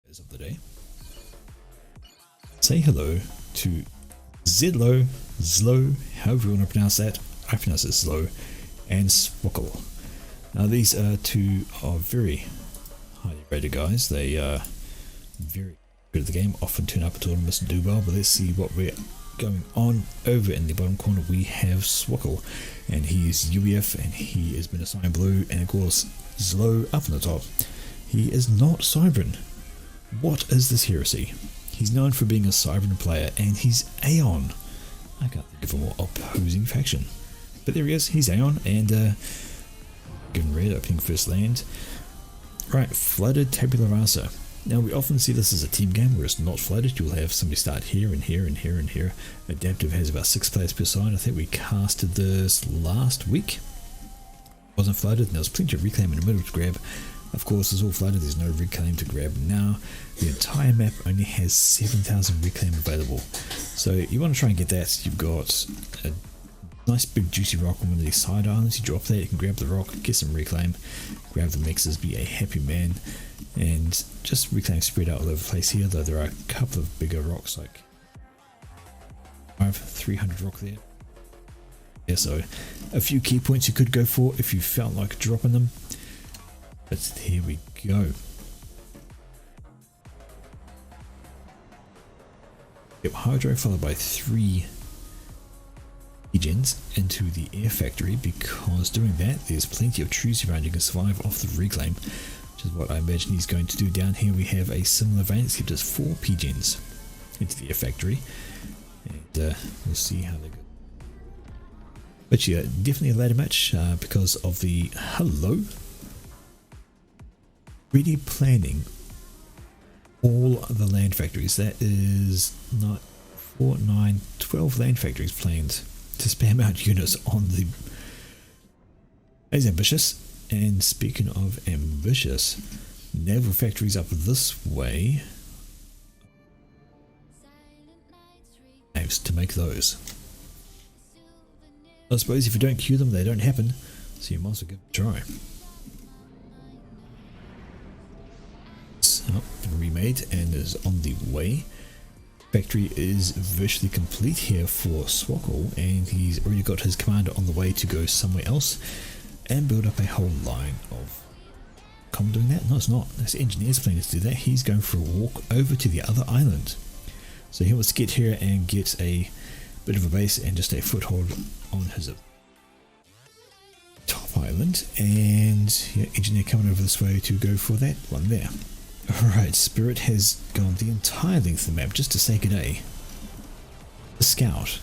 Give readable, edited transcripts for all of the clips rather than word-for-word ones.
As of the day. Say hello to Zedlo, Zlo, however you want to pronounce that. I pronounce it Zlo, and Swockle. Now these two are very highly rated guys. They are very good at the game, often turn up at tournaments and do well, but let's see what we're going on. Over in the bottom corner we have Swockle, and he is UEF and he has been assigned blue, and of course Zlo up on the top. He is not Cybran. What is this heresy? He's known for being a Cybran player, and he's Aeon. I can't think of a more opposing faction. But there he is, he's Aeon, and given red, opening first land. Right, flooded tabula rasa. Now we often see this as a team game where it's not flooded. You'll have somebody start here and here and here and here. Adaptive has about 6 players per side. I think we casted this last week. Wasn't flooded, and there was plenty of reclaim in the middle to grab. Of course, it's all flooded, there's no reclaim to grab now. The entire map only has 7,000 reclaim available. So you want to try and get that. You've got a nice big juicy rock on one of these side islands. You drop that, you can grab the rock, get some reclaim, grab the mixes, be a happy man, and just reclaim spread out all over the place here, though there are a couple of bigger rocks, like 300 rock there. Yeah, so a few key points you could go for if you felt like dropping them. But here we go. Yep, Hydro followed by 3 gens into the air factory, because doing that there's plenty of trees around you can survive off the reclaim, which is what I imagine he's going to do. Down here we have a similar vein, except just 4 gens into the air factory, and we'll see how they go. But yeah, definitely a ladder match because of the hello. Really planning all the land factories. That is not 4, 9, 12 land factories planned to spam out units on the. As ambitious. And speaking of ambitious, naval factories up this way. Aims to make those. I suppose if you don't queue them, they don't happen. So you might as well give it a try. Been remade and is on the way. Factory is virtually complete here for Swockle, and he's already got his commander on the way to go somewhere else and build up a whole line of. Come doing that? No, it's not. That's engineers planning to do that. He's going for a walk over to the other island. So he wants to get here and get a bit of a base and just a foothold on his top island, and yeah, engineer coming over this way to go for that one there. Alright, Spirit has gone the entire length of the map just to say g'day. The scout.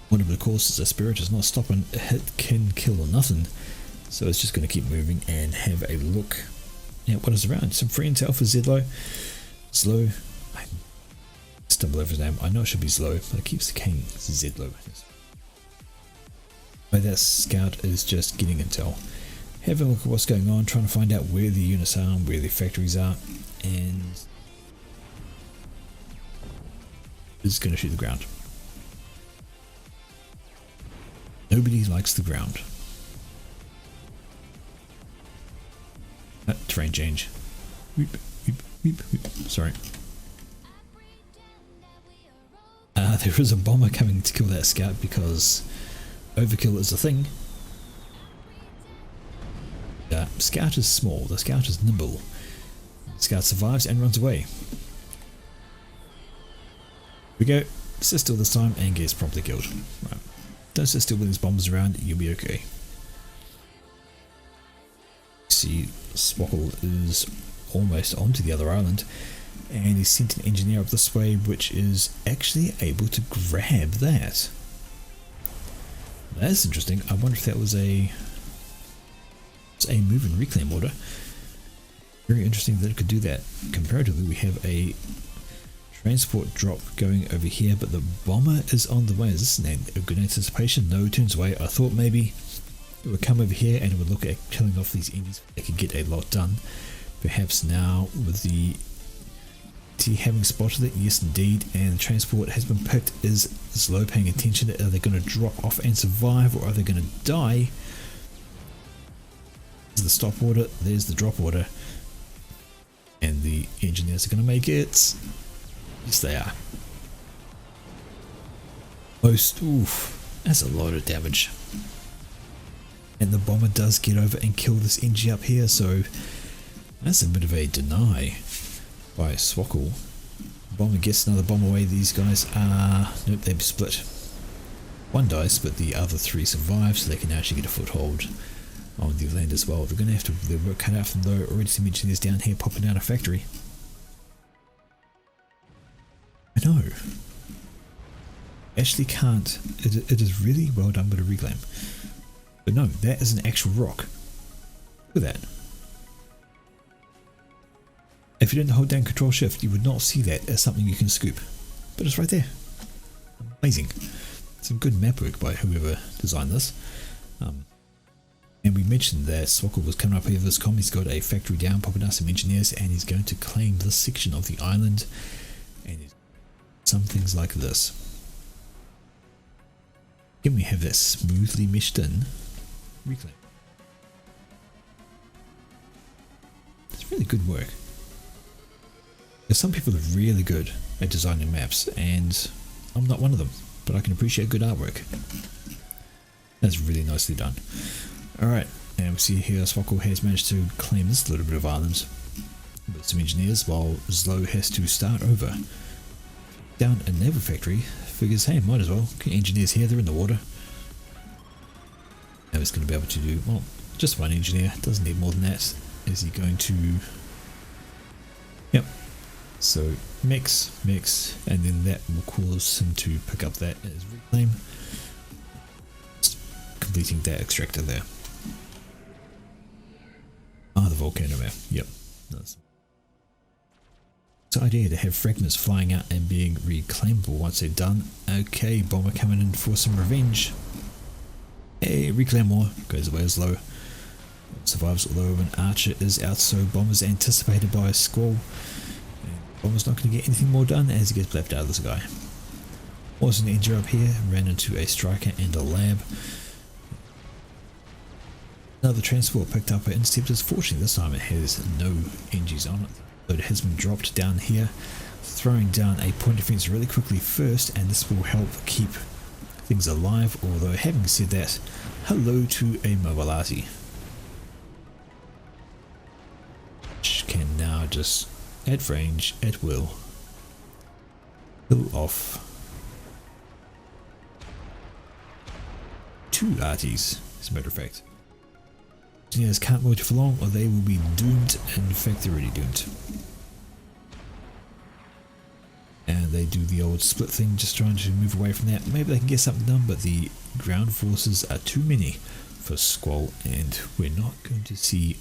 One of the courses, a Spirit is not stopping, hit, can, kill or nothing, so it's just going to keep moving and have a look at what is around. Some free intel for Zedlo. Zlo. I stumble over his name. I know it should be Zlo, but it keeps decaying Zedlo. But that scout is just getting intel. Having a look at what's going on, trying to find out where the units are, where the factories are, and is going to shoot the ground. Nobody likes the ground. Terrain change. Weep, weep, weep, weep. Sorry. There is a bomber coming to kill that scout because overkill is a thing. Scout is small, the scout is nimble. The scout survives and runs away. Here we go, sit still this time and gets promptly killed. Right. Don't sit still with these bombers around, you'll be okay. See, Swockle is almost onto the other island, and he's sent an engineer up this way, which is actually able to grab that. That's interesting. I wonder if that was a move and reclaim order. Very interesting that it could do that. Comparatively, we have a transport drop going over here, but the bomber is on the way. Is this a good anticipation? No, turns away. I thought maybe it would come over here and it would look at killing off these enemies. They could get a lot done. Perhaps now with the T having spotted it, yes indeed, and transport has been picked. Is Zlo paying attention? Are they going to drop off and survive, or are they going to die? There's the stop order, there's the drop order, And the engineers are going to make it. Yes, they are. Oof, that's a lot of damage. And the bomber does get over and kill this NG up here, so that's a bit of a deny by Swackle. Bomber gets another bomb away. These guys are... nope, they've split. One dies, but the other three survive, so they can actually get a foothold on the land as well. They're going to have to their work cut out from though. Already some engineers down here popping out a factory. I know. Actually can't. It is really well done with a reclaim. But no, that is an actual rock. Look at that. If you didn't hold down Control Shift, you would not see that as something you can scoop. But it's right there. Amazing. Some good map work by whoever designed this. And we mentioned that Swackle was coming up here with this comm. He's got a factory down, popping out some engineers, and he's going to claim this section of the island. And some things like this. Can we have that smoothly meshed in? Reclaim. It's really good work. Because some people are really good at designing maps, and I'm not one of them, but I can appreciate good artwork. That's really nicely done. Alright, and we see here Swackle has managed to claim this little bit of island with some engineers, while Zlo has to start over. Down a naval factory, figures, hey, might as well get engineers here, they're in the water. Now he's going to be able to do, well, just one engineer, doesn't need more than that. Is he going to... yep. So mix, and then that will cause him to pick up that as reclaim. Just completing that extractor there. Ah, the volcano map. Yep. Nice. It's an idea to have fragments flying out and being reclaimable once they're done. Okay, bomber coming in for some revenge. Hey, reclaim more. Goes away as low. Survives, although an archer is out, so bomber's anticipated by a squall. Bomber's not going to get anything more done as he gets left out of this guy. Was an injury up here, ran into a striker and a lab. Another transport picked up an interceptors. Fortunately this time it has no NGs on it. But it has been dropped down here, throwing down a point defense really quickly first, and this will help keep things alive. Although having said that, hello to a mobility, which can now just at range, at will, kill off 2 arties, as a matter of fact. Engineers can't wait for long or they will be doomed. In fact, they're already doomed. And they do the old split thing, just trying to move away from that. Maybe they can get something done, but the ground forces are too many for Squall, and we're not going to see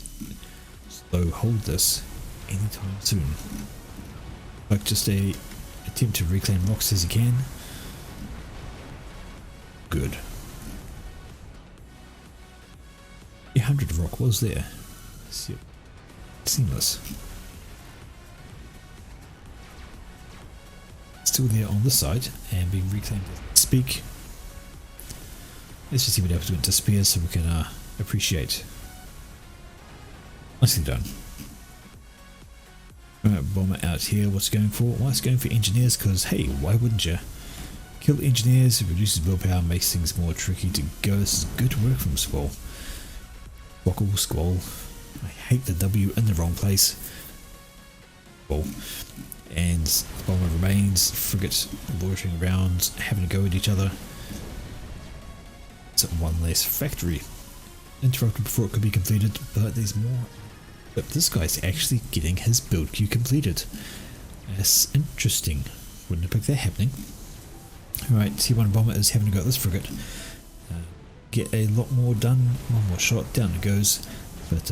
Slow hold this anytime soon. Like just a attempt to reclaim rocks as he can. Good. 100 rock was there. Seamless. Still there on this side and being reclaimed as we speak. Let's just see what happens to it to spears so we can appreciate. Nicely done. Alright, bomber out here. What's it going for? Well, it's going for engineers because, hey, why wouldn't you? Kill engineers, it reduces willpower, makes things more tricky to go. This is good work from Squall. Squall, Squall. I hate the W in the wrong place. Squall. And bomber remains, frigate loitering around, having a go at each other. So one less factory interrupted before it could be completed, but there's more. But this guy's actually getting his build queue completed. That's interesting. Wouldn't have picked that happening. Alright, T1 bomber is having a go at this frigate. Get a lot more done. One more shot, down it goes. But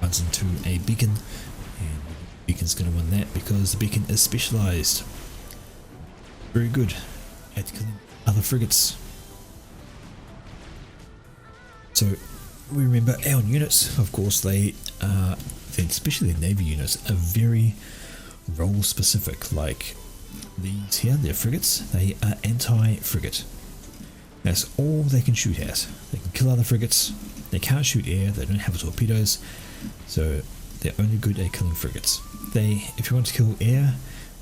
runs into a beacon, and the beacon's going to win that because the beacon is specialised. Very good at killing other frigates. So we remember Aeon units, of course, they are, especially the Navy units, are very role specific. Like these here, they're frigates, they are anti-frigate. That's all they can shoot at. They can kill other frigates, they can't shoot air, they don't have torpedoes, so they're only good at killing frigates. if you want to kill air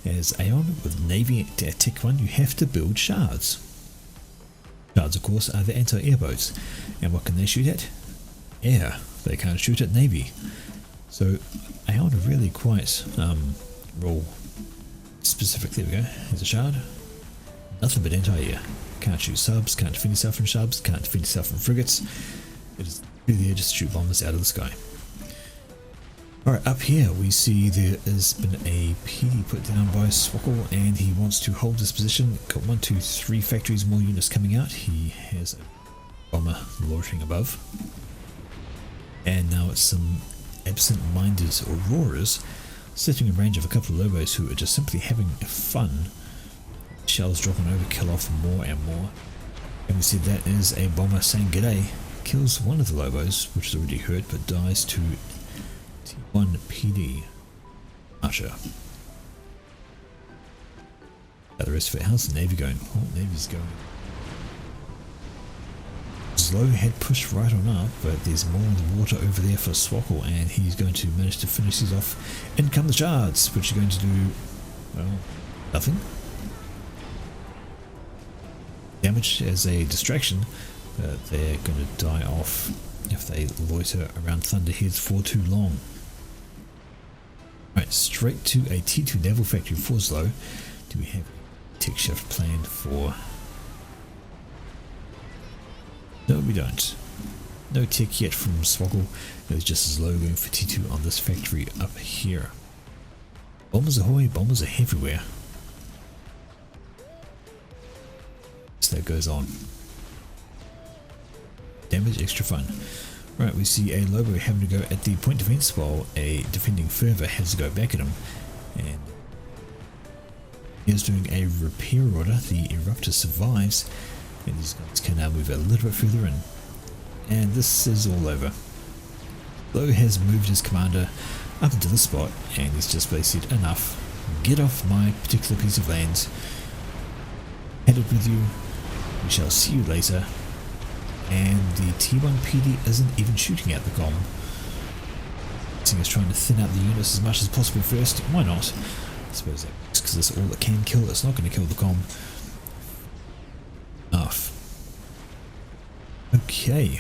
as Aeon with Navy at Tech 1, you have to build shards. Shards, of course, are the anti-air boats. And what can they shoot at? Air. They can't shoot at Navy. So Aeon are really quite rule specific. There we go. Here's a shard. Nothing but anti-air. Can't shoot subs, can't defend yourself from subs, can't defend yourself from frigates. It is really there just to shoot bombers out of the sky. Alright, up here we see there has been a PD put down by Swackle, and he wants to hold this position. Got 1, 2, 3 factories, more units coming out. He has a bomber loitering above. And now it's some absent-minded Auroras sitting in range of a couple of Lobos who are just simply having fun. Shells dropping over, kill off more and more. And we said that is a bomber saying g'day. Kills one of the Lobos, which is already hurt, but dies to T1 PD Archer. The rest of it, how's the Navy going? Oh, Navy's going. Slow had pushed right on up, but there's more in the water over there for Swackle, and he's going to manage to finish these off. In come the shards, which are going to do, well, nothing. Damage as a distraction, but they're going to die off if they loiter around Thunderheads for too long. Right, straight to a T2 Naval factory for Slow. Do we have a tech shift planned for? No, we don't. No tech yet from Swoggle. It was just Slow going for T2 on this factory up here. Bombers ahoy, bombers are everywhere. So that goes on. Damage, extra fun. Right, we see a Lobo having to go at the point defense while a defending fervor has to go back at him. And he's doing a repair order. The Eruptor survives, and these guys can now move a little bit further in. And this is all over. Low has moved his commander up into this spot, and he's just basically said, enough. Get off my particular piece of land. Had it with you. We shall see you later. And the T1 PD isn't even shooting at the comm. Seeing as trying to thin out the units as much as possible first. Why not? I suppose that works because that's all it can kill. It's not going to kill the comm. Enough. Okay.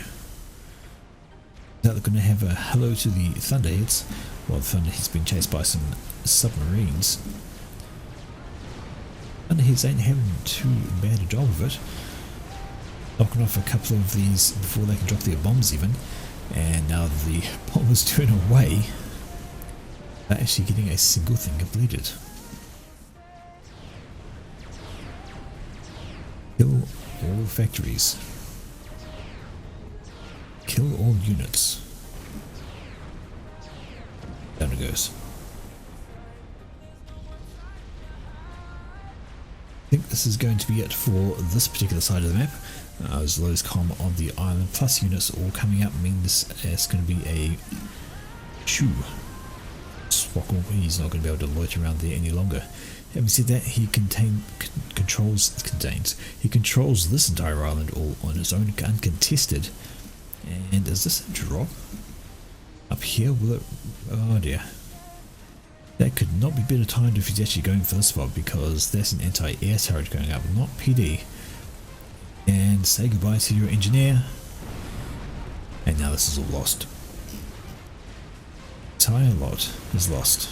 Now they're going to have a hello to the Thunderheads. Well, the Thunderhead's been chased by some submarines. Thunderheads ain't having too bad a job of it. Knocking off a couple of these before they can drop their bombs even, and now the bombers turn away, they're actually getting a single thing completed. Kill all factories. Kill all units. Down it goes. I think this is going to be it for this particular side of the map. As low as comm on the island plus units all coming up means it's going to be a chew. Swackle, he's not going to be able to loiter around there any longer. Having said that, he controls this entire island all on his own, uncontested. And is this a drop? Up here, will it? Oh dear. That could not be better timed if he's actually going for this spot, because that's an anti-air turret going up, not PD. And say goodbye to your engineer. And now this is all lost. Entire lot is lost.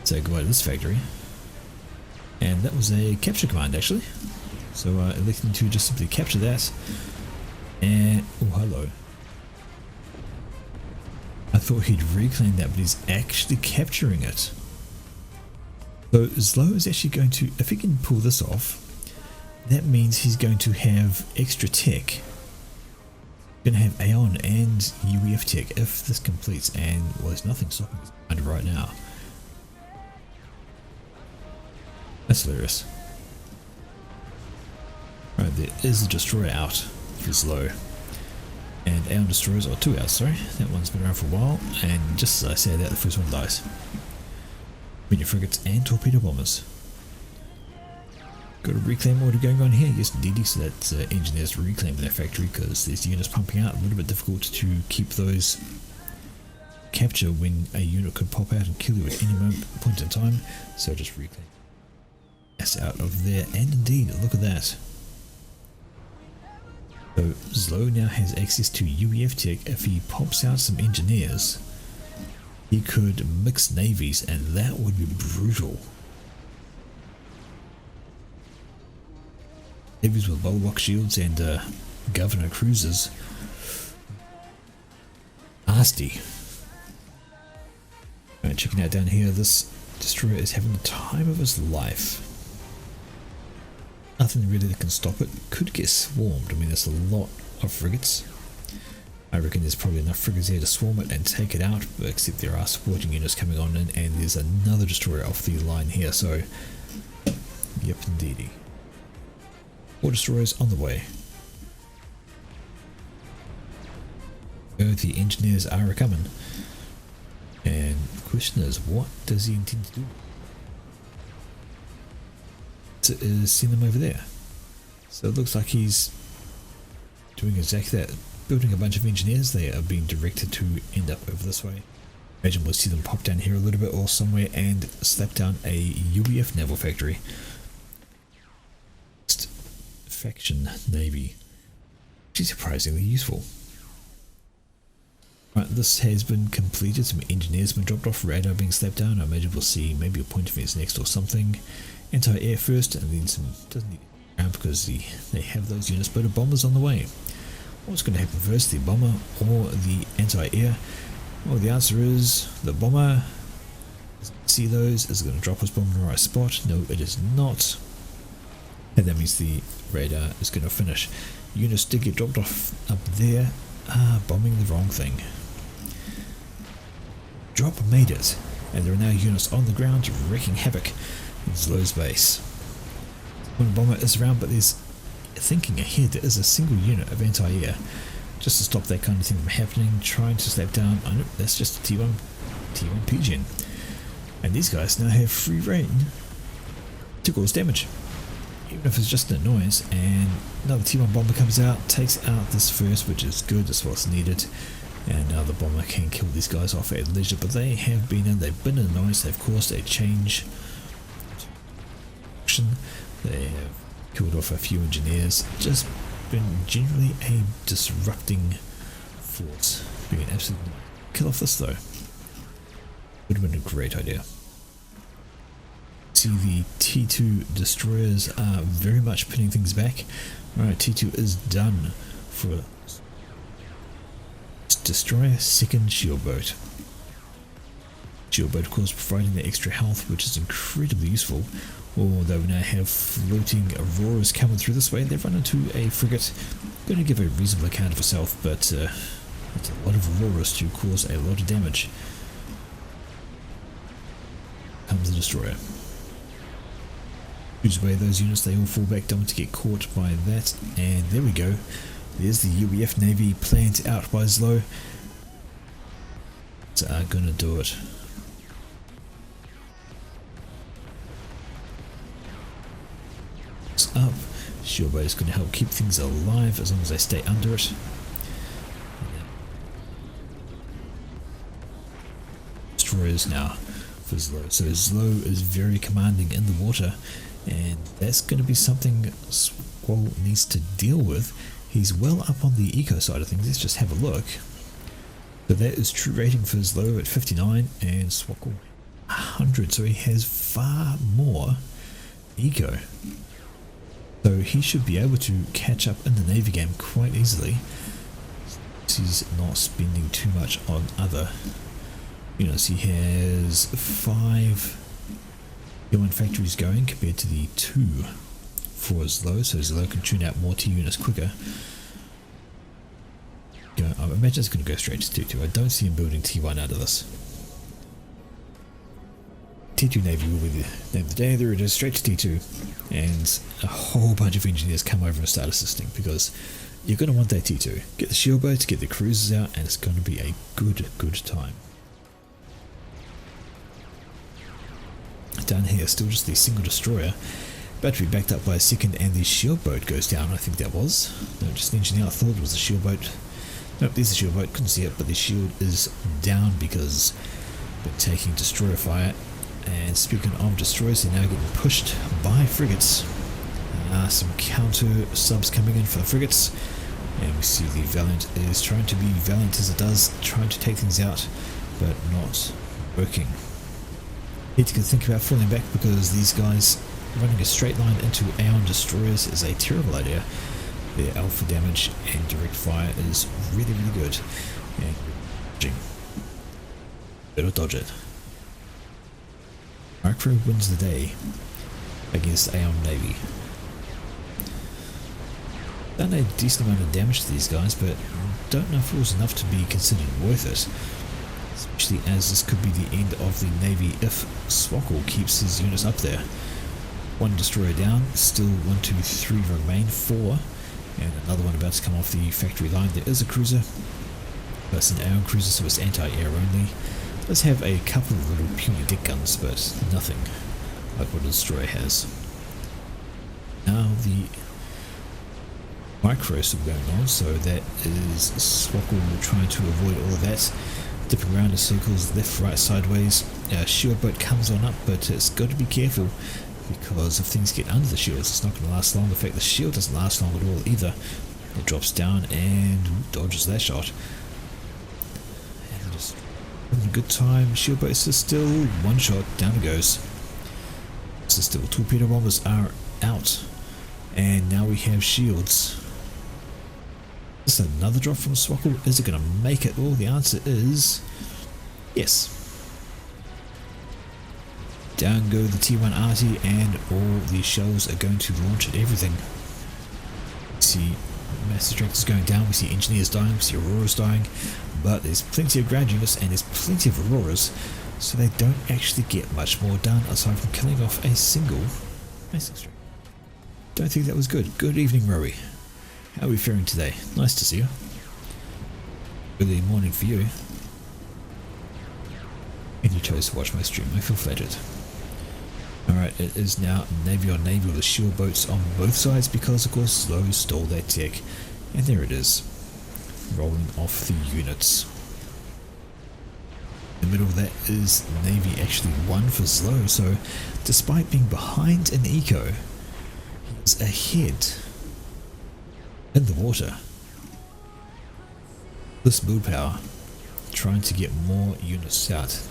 Say goodbye to this factory. And that was a capture command actually. So electing to just simply capture that. And oh hello. I thought he'd reclaimed that, but he's actually capturing it. So Slow is actually going to, if he can pull this off, that means he's going to have extra tech. He's going to have Aeon and UEF tech if this completes, and well, there's nothing stopping his right now. That's hilarious. Right, there is a destroyer out for Slow. And Aeon destroyers, or 2 out, sorry. That one's been around for a while, and just as I say that, the first one dies. Mini frigates and torpedo bombers. Got a reclaim order going on here, yes indeed, so that's engineers reclaiming their factory because there's units pumping out, a little bit difficult to keep those capture when a unit could pop out and kill you at any point in time, so just reclaim us out of there. And indeed, look at that. So Zlo now has access to UEF tech. If he pops out some engineers, he could mix navies, and that would be brutal. Navies with bulwark shields and governor cruisers. Nasty. Alright, checking out down here, this destroyer is having the time of its life. Nothing really that can stop it. Could get swarmed. I mean, there's a lot of frigates. I reckon there's probably enough frigates here to swarm it and take it out, except there are supporting units coming on in, and there's another destroyer off the line here, so yep, indeedy. 4 destroyers on the way. The engineers are coming, and the question is, what does he intend to do? Is send them over there. So it looks like he's doing exactly that, building a bunch of engineers. They are being directed to end up over this way. Imagine we'll see them pop down here a little bit or somewhere and slap down a UEF naval factory. Faction Navy, which is surprisingly useful. Right, this has been completed. Some engineers have been dropped off, radar being slapped down. I imagine we'll see maybe a point of defense next or something. Anti-air first, and then some doesn't need around because they have those units, but a bomber's on the way. What's going to happen first, the bomber or the anti-air? Well, the answer is the bomber. See those, is it going to drop his bomb in the right spot? No, it is not. And that means the radar is going to finish. Units did get dropped off up there, bombing the wrong thing. Drop made it, and there are now units on the ground wreaking havoc in Zlo's base. One bomber is around, but there's thinking ahead. There is a single unit of anti-air just to stop that kind of thing from happening, trying to slap down. I know that's just a T1 PGN, and these guys now have free reign to cause damage, even if it's just a noise. And another T1 bomber comes out, takes out this first, which is good, that's what's needed. And now the bomber can kill these guys off at leisure, but they have been in, they've been in the noise, they've caused a change. They have killed off a few engineers, just been generally a disrupting force. Being an absolute kill off this though. Would have been a great idea. See, the T2 destroyers are very much pinning things back. Alright, T2 is done for destroyer, second shield boat. Shield boat, of course, providing the extra health, which is incredibly useful. Although we now have floating auroras coming through this way, they've run into a frigate. Going to give a reasonable account of herself, but it's a lot of auroras to cause a lot of damage. Comes the destroyer. Shoots away those units, they all fall back, don't want to get caught by that. And there we go. There's the UEF Navy planned out by Zlo. It's gonna do it. It's up. Shield boat is going to help keep things alive as long as they stay under it. Destroyers now for Zlo. So Zlo is very commanding in the water, and that's going to be something Squall needs to deal with. He's well up on the eco side of things. Let's just have a look. So that is true rating for Zlo at 59 and Swackle 100. So he has far more eco. So he should be able to catch up in the Navy game quite easily. He's not spending too much on other units. He has 5 T1 factories going compared to the 2 for Zlo, so Zlo can tune out more T units quicker. I imagine it's going to go straight to T2. I don't see him building T1 out of this. T2 Navy will be the name of the day. There it is, straight to T2, and a whole bunch of engineers come over and start assisting, because you're going to want that T2. Get the shield boats, get the cruisers out, and it's going to be a good time. Down here, still just the single destroyer. About to be backed up by a second, and the shield boat goes down. I think that was. No, just the engineer. I thought it was the shield boat. Nope, there's the shield boat, couldn't see it, but the shield is down because they're taking destroyer fire. And speaking of destroyers, they're now getting pushed by frigates. Some counter subs coming in for the frigates. And we see the Valiant is trying to be valiant as it does, trying to take things out, but not working. Need to think about falling back because these guys running a straight line into Aeon destroyers is a terrible idea. Their alpha damage and direct fire is really good. And dodging. Better dodge it. Micro wins the day against Aeon Navy. Done a decent amount of damage to these guys, but don't know if it was enough to be considered worth it. Especially as this could be the end of the Navy if Swackle keeps his units up there. One destroyer down, still 1, 2, 3 remain, 4. And another one about to come off the factory line. There is a cruiser. That's an Aeon cruiser, so it's anti-air only. It does have a couple of little puny dick guns, but nothing like what a destroyer has. Now the micros are going on, so that is Swackle trying to avoid all of that. Dipping around in circles, left, right, sideways. Shield boat comes on up, but it's got to be careful because if things get under the shields, it's not going to last long. In fact, the shield doesn't last long at all either. It drops down and dodges that shot. And they're just having a good time. Shield boat is still one shot, down it goes. So still torpedo bombers are out. And now we have shields. Is this another drop from Swackle? Is it going to make it? Well, the answer is yes. Down go the T1 RT and all the shells are going to launch at everything. We see massive strength is going down, we see engineers dying, we see auroras dying, but there's plenty of ground units and there's plenty of auroras, so they don't actually get much more done aside from killing off a single massive strength. Don't think that was good. Good evening, Rowie. How are we faring today? Nice to see you. Early morning for you. And you chose to watch my stream. I feel flattered. Alright, it is now Navy on Navy with shield boats on both sides because, of course, Slow stole that tech. And there it is. Rolling off the units. In the middle of that is Navy actually won for Slow, so despite being behind in eco, he's ahead in the water. This build power, trying to get more units out.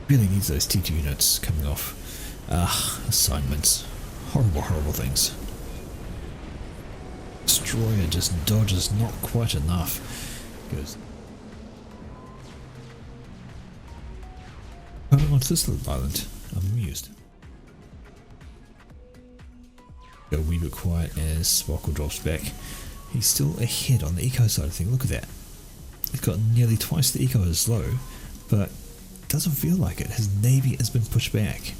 Really needs those T2 units coming off. Assignments. Horrible things. Destroyer just dodges not quite enough. Goes. Going on to this little island. I'm amused. Go a wee bit quiet as Swackle drops back. He's still ahead on the eco side of things. Look at that. He's got nearly twice the eco as Low, but doesn't feel like it. His navy has been pushed back.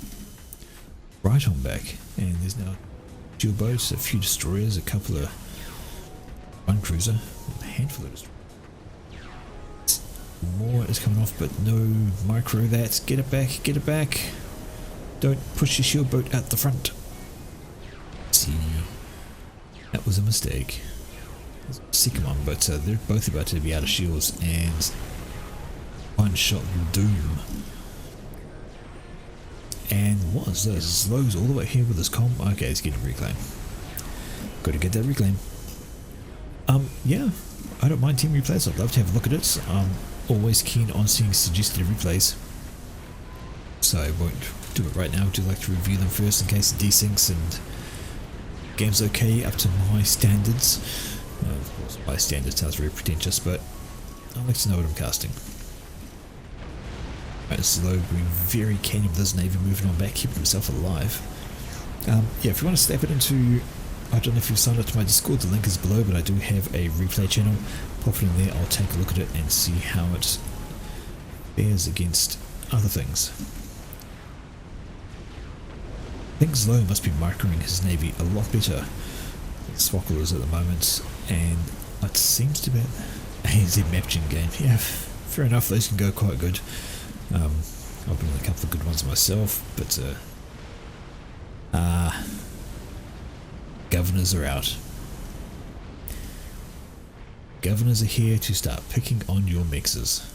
Right on back. And there's now shield boats, a few destroyers, a couple of one cruiser, a handful of destroyers. More is coming off, but no micro that. Get it back, get it back. Don't push your shield boat out the front. See, that was a mistake. Second one, but they're both about to be out of shields and one shot doom. And what is this? Slow's all the way here with his comp. Okay, he's getting reclaim. Got to get that reclaim. Yeah, I don't mind team replays. I'd love to have a look at it. I'm always keen on seeing suggested replays, so I won't do it right now. I do like to review them first in case it desyncs and game's okay up to my standards. Of course, my standards sounds very pretentious, but I like to know what I'm casting. Right, Slow being very keen with his navy moving on back, keeping himself alive. Yeah, if you want to step it into, I don't know if you've signed up to my Discord, the link is below, but I do have a replay channel. Pop it in there, I'll take a look at it and see how it fares against other things. I think Slow must be microing his navy a lot better than Swackle is at the moment, and it seems to be a ANZ map-gen game. Yeah, fair enough, those can go quite good. I've been in a couple of good ones myself, but governors are out. governors are here to start picking on your mixers.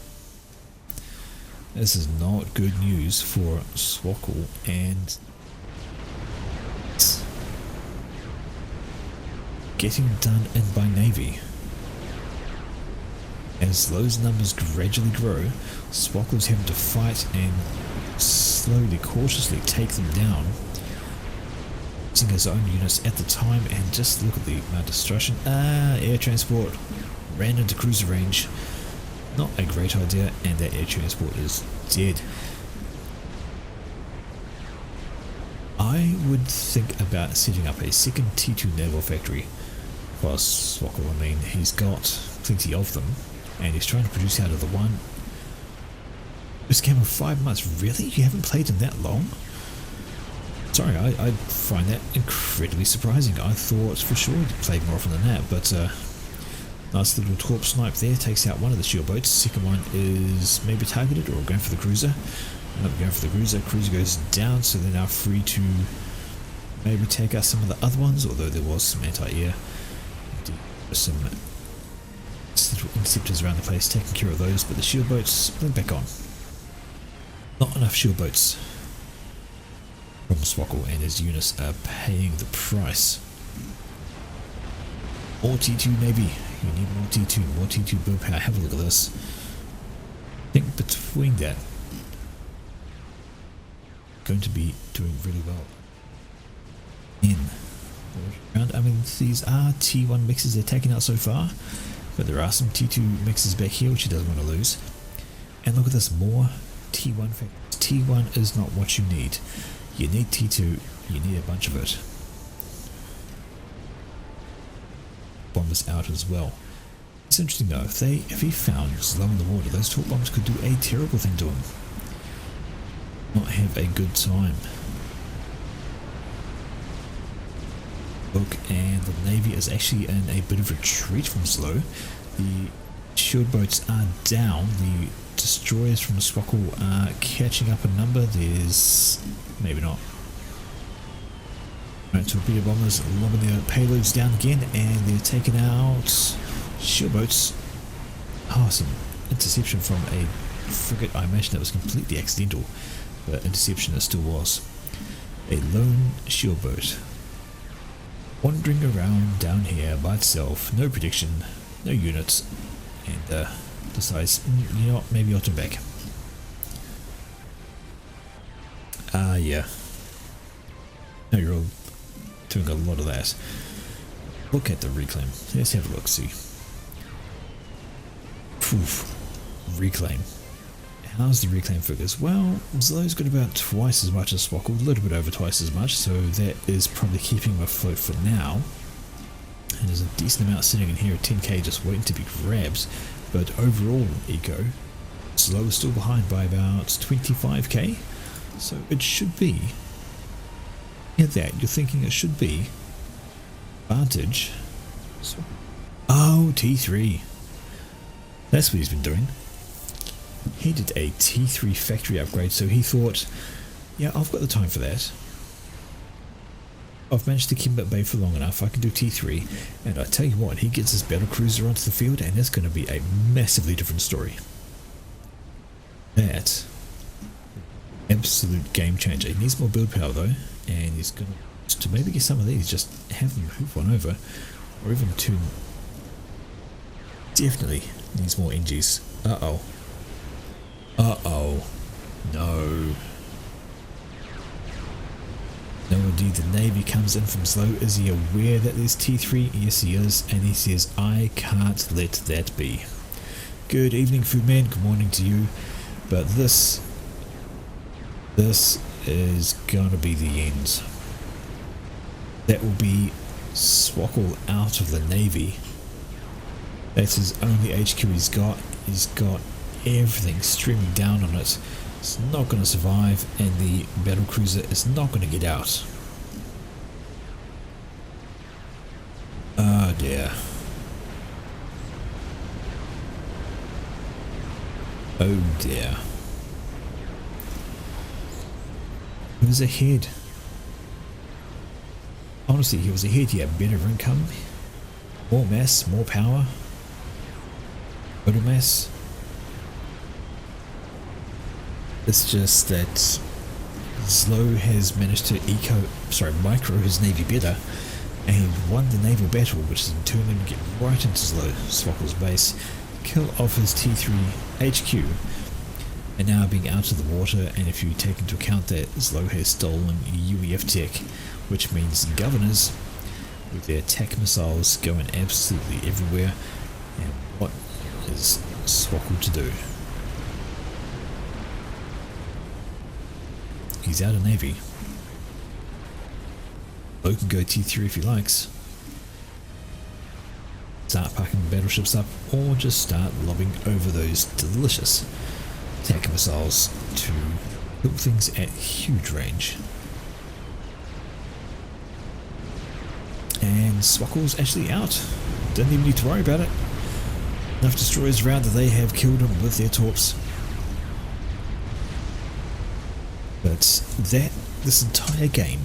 This is not good news for Swackle, and it's getting done in by Navy. As those numbers gradually grow, Swackle's having to fight and slowly, cautiously take them down, using his own units at the time. And just look at the amount of destruction. Air transport ran into cruiser range. Not a great idea, and that air transport is dead. I would think about setting up a second T2 naval factory for Swackle. I mean, he's got plenty of them, and he's trying to produce out of the one. This game of 5 months, really? You haven't played him that long? Sorry, I find that incredibly surprising. I thought for sure he'd played more often than that, but nice little torp snipe there, takes out one of the shield boats. Second one is maybe targeted or going for the cruiser. Nope, going for the cruiser. Cruiser goes down, so they're now free to maybe take out some of the other ones, although there was some anti-air. Some little interceptors around the place taking care of those, but the shield boats went back on. Not enough shield boats from Swackle, and his units are paying the price. More T2 Navy. You need more T2 build power. Have a look at this. I think between that, going to be doing really well in round. I mean, these are T1 mixes they're taking out so far, but there are some T2 mixes back here which he doesn't want to lose. And look at this, more T1 factors. T1 is not what you need. You need T2, you need a bunch of it. Bombers out as well. It's interesting though, if he found slow in the water, those torp bombs could do a terrible thing to him. Not have a good time. Look, and the Navy is actually in a bit of retreat from slow. The shield boats are down. The destroyers from Swackle are catching up in number. There's maybe not. Right, torpedo bombers lobbing their payloads down again, and they're taking out shield boats. Oh, some interception from a frigate. I imagine that was completely accidental, but interception it still was. A lone shield boat wandering around down here by itself, no prediction, no units, and decides, you know what, maybe I'll turn back. Yeah. Now you're all doing a lot of that. Look at the reclaim. Let's have a look, see. Oof. Reclaim. How's the reclaim figures? Well, Zlow's got about twice as much as Swackle, a little bit over twice as much, so that is probably keeping him afloat for now. And there's a decent amount sitting in here at 10k just waiting to be grabbed, but overall eco, Zlow is still behind by about 25k, so it should be, at that, you're thinking it should be advantage. Oh, T3. That's what he's been doing. He did a T3 factory upgrade, so he thought, yeah, I've got the time for that. I've managed to keep him at bay for long enough, I can do T3, and I tell you what, he gets his battle cruiser onto the field, and it's going to be a massively different story. That, absolute game changer. He needs more build power though, and he's going to maybe get some of these, just have them hoof one over, or even two. Definitely needs more NGs. Uh-oh. Uh-oh. No. No, indeed, the Navy comes in from slow. Is he aware that there's T3? Yes, he is, and he says, I can't let that be. Good evening, Foodman. Good morning to you. But this is gonna be the end. That will be Swackle out of the Navy. That's his only HQ he's got. He's got everything streaming down on it. It's not going to survive, and the battle cruiser is not going to get out. Oh dear. Oh dear. He was ahead. Honestly, he was ahead. He had better income, more mass, more power. total mass. It's just that Zlo has managed to micro his navy better and won the naval battle, which is in turn going to get right into Swokkel's base, kill off his T3 HQ, and now being out of the water. And if you take into account that Zlo has stolen UEF tech, which means governors with their attack missiles going absolutely everywhere, and what is Swokkel to do? He's out of navy. Zlo can go T3 if he likes. Start packing battleships up, or just start lobbing over those delicious attack missiles to kill things at huge range. And Swokkel's actually out. Don't even need to worry about it. Enough destroyers around that they have killed him with their torps. But this entire game